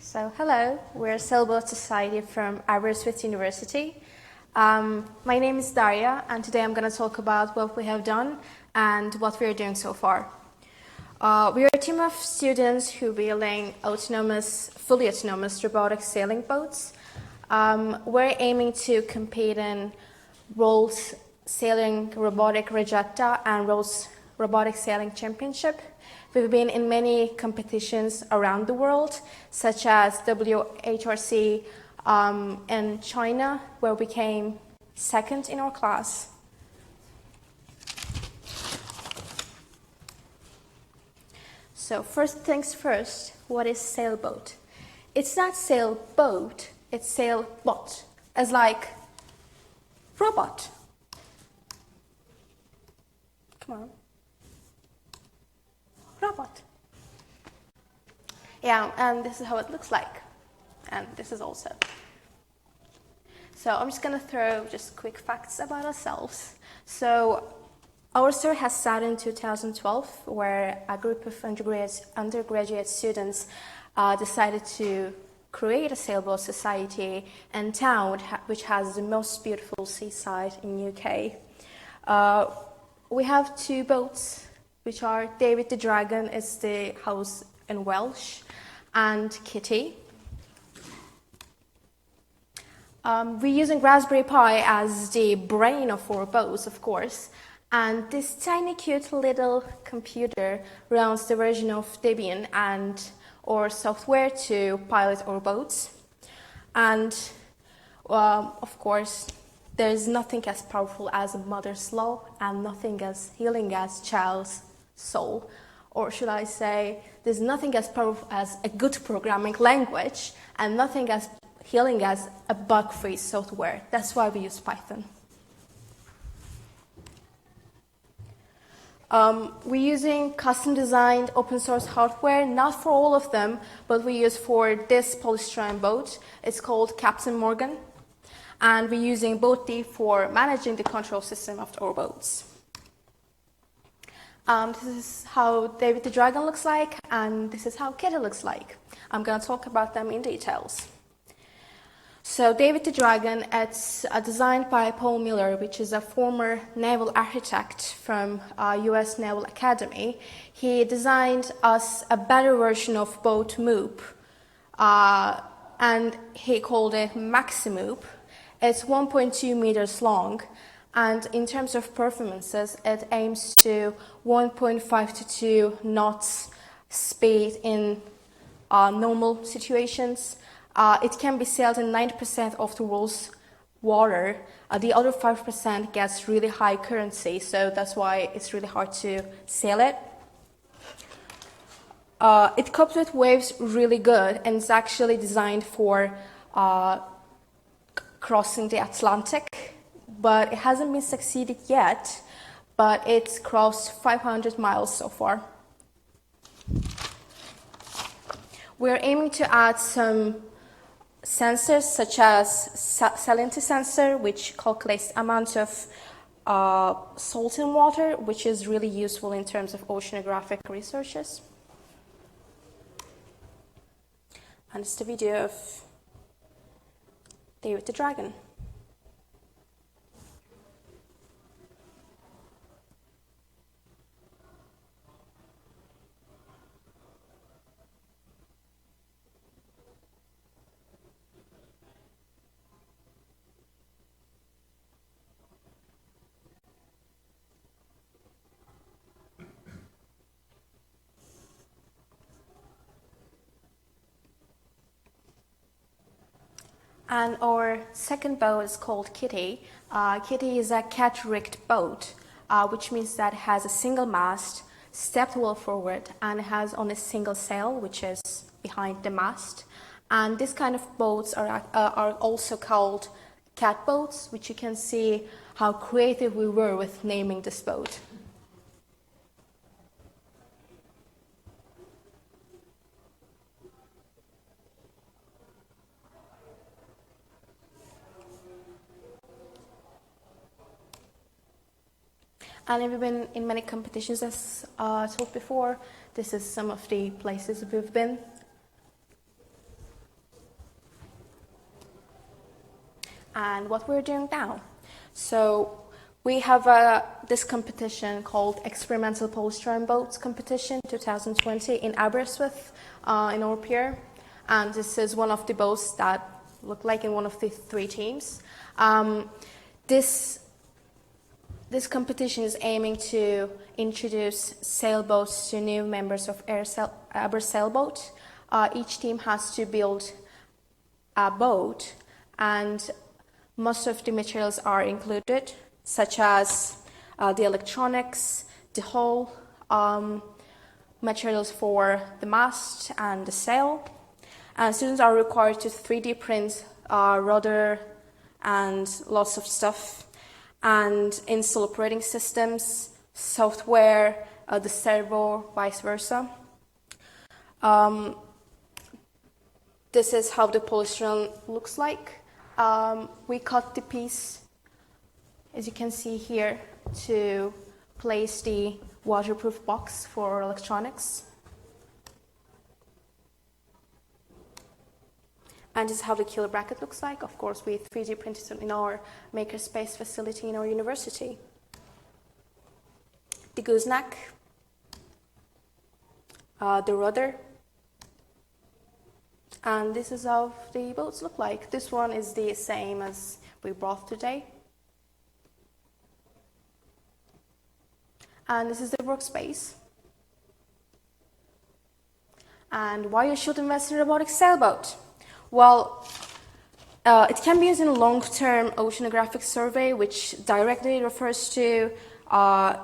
So hello, we're AberSailbot Society from AberYSTWYTH University. My name is Darya, and today I'm going to talk about what we have done and what we are doing so far. We are a team of students who are building fully autonomous robotic sailing boats. We're aiming to compete in Rolls Sailing Robotic Regatta and Rolls Robotic Sailing Championship. We've been in many competitions around the world, such as WHRC in China, where we came second in our class. So first things first, what is sailboat? It's not sailboat, it's sailbot, as like robot. Come on. Robot. Yeah, and this is how it looks like. And this is also. So I'm just going to throw just quick facts about ourselves. So our story has started in 2012, where a group of undergraduate students decided to create a sailboat society in town, which has the most beautiful seaside in UK. We have two boats, which are David the Dragon, is the house in Welsh, and Kitty. We're using Raspberry Pi as the brain of our boats, of course, and this tiny cute little computer runs the version of Debian and our software to pilot our boats. And of course, there's nothing as powerful as a mother's love and nothing as healing as child's soul. Or should I say, there's nothing as powerful as a good programming language and nothing as healing as a bug-free software. That's why we use Python. We're using custom-designed open-source hardware, not for all of them, but we use for this polystyrene boat. It's called Captain Morgan. And we're using BoatD for managing the control system of our boats. This is how David the Dragon looks like, and this is how Kitty looks like. I'm going to talk about them in details. So David the Dragon, it's designed by Paul Miller, which is a former naval architect from US Naval Academy. He designed us a better version of boat Moop, and he called it Maximoop. It's 1.2 meters long. And in terms of performances, it aims to 1.5 to 2 knots speed in normal situations. It can be sailed in 90% of the world's water. The other 5% gets really high currency, so that's why it's really hard to sail it. It copes with waves really good, and it's actually designed for crossing the Atlantic. But it hasn't been succeeded yet, but it's crossed 500 miles so far. We're aiming to add some sensors, such as salinity sensor, which calculates the amount of salt in water, which is really useful in terms of oceanographic researches. And it's the video of David the Dragon. And our second boat is called Kitty. Kitty is a cat-rigged boat, which means that it has a single mast, stepped well forward, and it has only a single sail, which is behind the mast. And this kind of boats are also called cat boats, which you can see how creative we were with naming this boat. And we've been in many competitions, as I told before. This is some of the places we've been. and what we're doing now. So we have this competition called Experimental Polystyrene Boats Competition 2020 in ABERYSTWYTH in our pier. And this is one of the boats that look like in one of the three teams. This competition is aiming to introduce sailboats to new members of AberSailbot. Each team has to build a boat, and most of the materials are included, such as the electronics, the hull, materials for the mast and the sail. And students are required to 3D print rudder and lots of stuff, and install operating systems, software, the servo, vice versa. This is how the polystyrene looks like. We cut the piece, as you can see here, to place the waterproof box for electronics. And this is how the killer bracket looks like. Of course, we 3D printed it in our makerspace facility in our university. The gooseneck, the rudder, and this is how the boats look like. This one is the same as we brought today. And this is the workspace. And why you should invest in a robotic sailboat? Well, it can be used in a long-term oceanographic survey, which directly refers to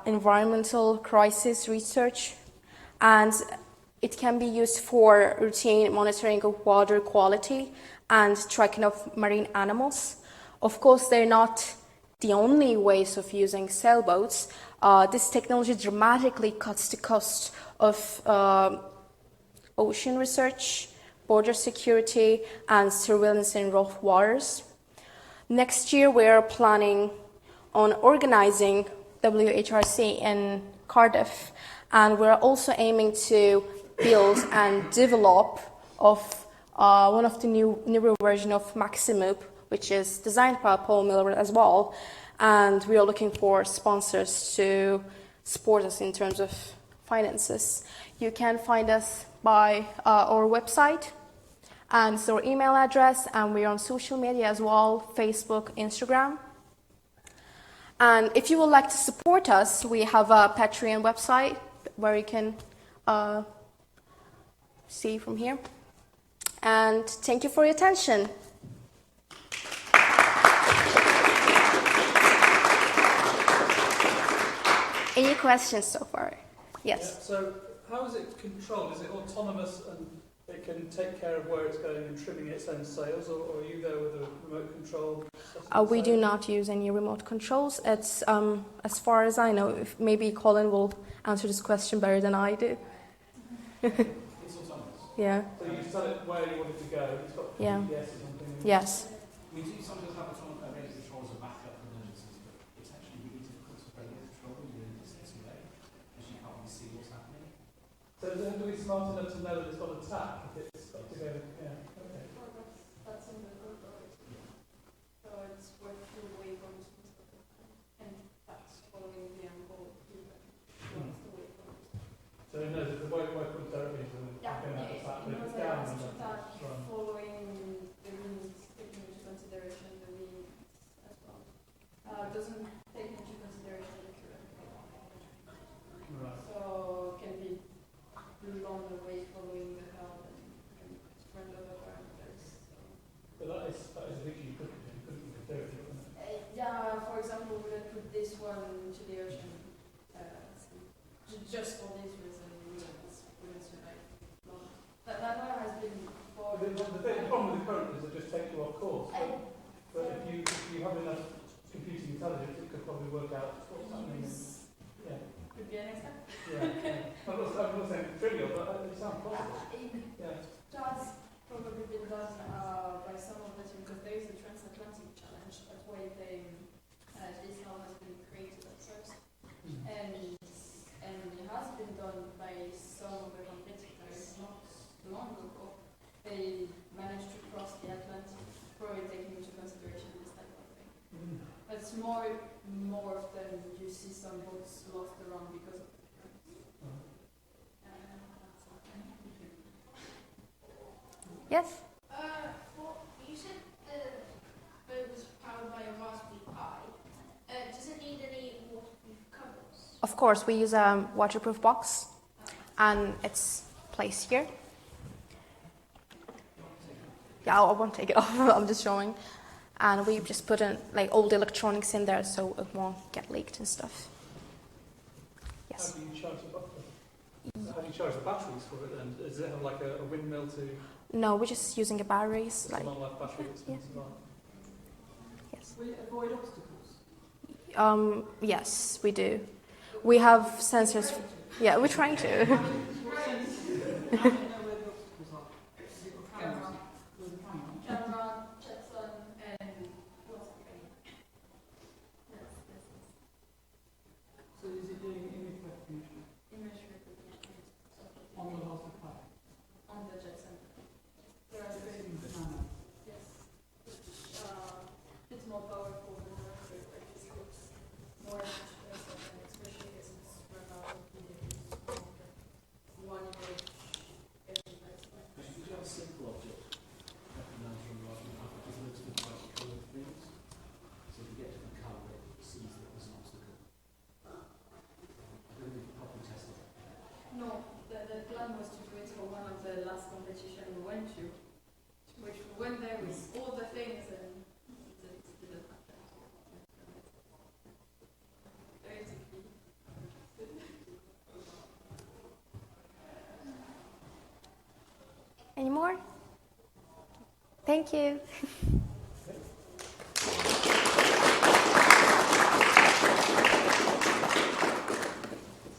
environmental crisis research, and it can be used for routine monitoring of water quality and tracking of marine animals. Of course, they're not the only ways of using sailboats. This technology dramatically cuts the cost of ocean research, border security, and surveillance in rough waters. Next year, we are planning on organizing WHRC in Cardiff, and we're also aiming to build and develop one of the newer version of Maximoop, which is designed by Paul Miller as well, and we are looking for sponsors to support us in terms of finances. You can find us by our website, and it's our email address, and we're on social media as well, Facebook, Instagram. And if you would like to support us, we have a Patreon website where you can see from here. And thank you for your attention. Any questions so far? Yes. Yeah, so how is it controlled? Is it autonomous and it can take care of where it's going and trimming its own sails, or are you there with a remote control? We do not use any remote controls. It's, as far as I know, if maybe Colin will answer this question better than I do. It's autonomous? Yeah. So you tell it where you want it to go, it's got GPS or something? Yes. We do sometimes have autonomous controls as backup emergencies, but it's actually really difficult to bring the control when you're in this way, because you can't really see what's happening. So does it have to be smart enough to know that it's got a tap if it's got to go? Yeah. Okay. Well, that's in the code already. So it's worth the waypoints and that's following the angle given. That's the waypoint. So it knows if the waypoint directly is going to have a tap, but if it's down, then that's run. Following the winds, taking into consideration the winds as well. Doesn't take into consideration the current. Right. So can be long away following the helm and spread other parameters. But that is a feature you couldn't do. You couldn't do it, couldn't it? Yeah, for example, we would put this one to the ocean just for this reason. Wouldn't survive long. That one has been for. The problem with the current is it just takes you off course. But if you have enough computing intelligence, it could probably work out what's happening. Yeah. Could be an extra. Yeah. I'm not saying it's trivial, but it sounds possible. Yeah. That's probably been done by some of the team because there is a transatlantic challenge. That's why this helm has been created at first. And it has been done by some of the competitors not long ago. They managed to cross the Atlantic, probably taking into consideration this type it's more often you see some books lost around because of the currents. Yes? Well, you said the boat was powered by a Raspberry Pi. Does it need any waterproof covers? Of course, we use a waterproof box, and it's placed here. Yeah, I won't take it off. I'm just showing. And we just put in like all the electronics in there so it won't get leaked and stuff. Yes. How do you charge the batteries for it then? Does it have like a windmill to No, we're just using the batteries. it's Like, a non-life battery that's Yeah. yes. Will it avoid obstacles? yes, we do. We have sensors. Yeah, we're trying to. How do you know where the obstacles are? Has it got cameras with a camera? Camera, Jetson, and what's the name? So is it doing image recognition Image recognition. on the Raspberry Pi? On the Jetson. There are three. Yes. It's more powerful than the Raspberry Pi. It's more expensive, and especially as it's run out of images. One image every 5 seconds. Could you have a simple object recognizer on the Raspberry Pi, which is looks at like coloured things? So if you get to the colour, it sees that there's an obstacle. I don't think you properly tested it. No, the plan was to do it for one of the last competition we went to, which we went there with all the things and it didn't happen. Very tricky. Any more? Thank you.